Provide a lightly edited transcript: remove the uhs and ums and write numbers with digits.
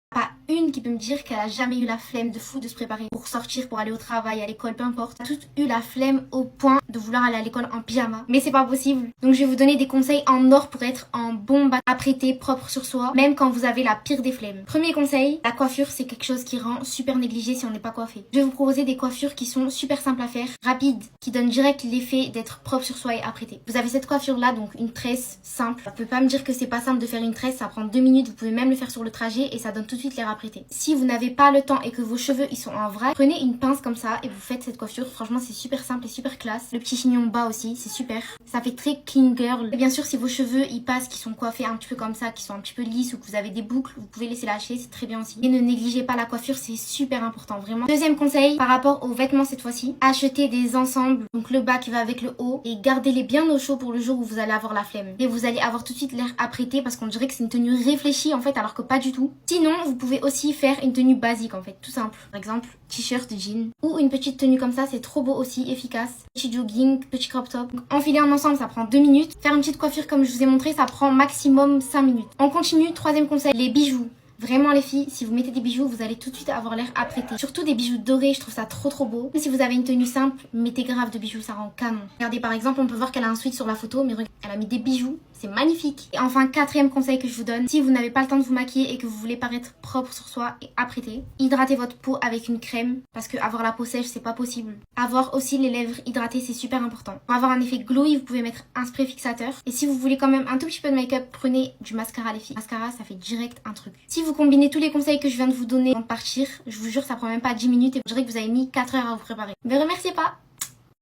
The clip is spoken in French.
Pas une qui peut me dire qu'elle a jamais eu la flemme de fou de se préparer pour sortir, pour aller au travail, à l'école, peu importe. Toutes eu la flemme au point de vouloir aller à l'école en pyjama. Mais c'est pas possible. Donc je vais vous donner des conseils en or pour être en bombe apprêté, propre sur soi, même quand vous avez la pire des flemmes. Premier conseil, la coiffure c'est quelque chose qui rend super négligé si on n'est pas coiffé. Je vais vous proposer des coiffures qui sont super simples à faire, rapides, qui donnent direct l'effet d'être propre sur soi et apprêté. Vous avez cette coiffure là, donc une tresse simple. Vous pouvez pas me dire que c'est pas simple de faire une tresse, ça prend 2 minutes, vous pouvez même le faire sur le trajet et ça donne tout de suite l'air apprêté. Si vous n'avez pas le temps et que vos cheveux ils sont en vrac, prenez une pince comme ça et vous faites cette coiffure. Franchement c'est super simple et super classe. Le petit chignon bas aussi, c'est super. Ça fait très clean girl. Et bien sûr si vos cheveux ils passent, qui sont coiffés un petit peu comme ça, qui sont un petit peu lisses ou que vous avez des boucles, vous pouvez laisser lâcher, c'est très bien aussi. Et ne négligez pas la coiffure, c'est super important vraiment. Deuxième conseil, par rapport aux vêtements cette fois-ci, achetez des ensembles, donc le bas qui va avec le haut et gardez-les bien au chaud pour le jour où vous allez avoir la flemme. Et vous allez avoir tout de suite l'air apprêté parce qu'on dirait que c'est une tenue réfléchie en fait alors que pas du tout. Sinon vous pouvez aussi faire une tenue basique en fait, tout simple. Par exemple, t-shirt, jean ou une petite tenue comme ça, c'est trop beau aussi, efficace. Petit jogging, petit crop top. Donc, enfiler un ensemble, ça prend 2 minutes. Faire une petite coiffure comme je vous ai montré, ça prend maximum 5 minutes. On continue, troisième conseil, les bijoux. Vraiment les filles, si vous mettez des bijoux, vous allez tout de suite avoir l'air apprêté. Surtout des bijoux dorés, je trouve ça trop beau. Mais si vous avez une tenue simple, mettez grave de bijoux, ça rend canon. Regardez par exemple, on peut voir qu'elle a un sweat sur la photo, mais regardez, elle a mis des bijoux. C'est magnifique. Et enfin, quatrième conseil que je vous donne, si vous n'avez pas le temps de vous maquiller et que vous voulez paraître propre sur soi et apprêté, hydratez votre peau avec une crème parce que avoir la peau sèche, c'est pas possible. Avoir aussi les lèvres hydratées, c'est super important. Pour avoir un effet glowy, vous pouvez mettre un spray fixateur. Et si vous voulez quand même un tout petit peu de make-up, prenez du mascara les filles. Mascara, ça fait direct un truc. Si vous combinez tous les conseils que je viens de vous donner avant de partir, je vous jure, ça prend même pas 10 minutes et je dirais que vous avez mis 4 heures à vous préparer. Ne me remerciez pas.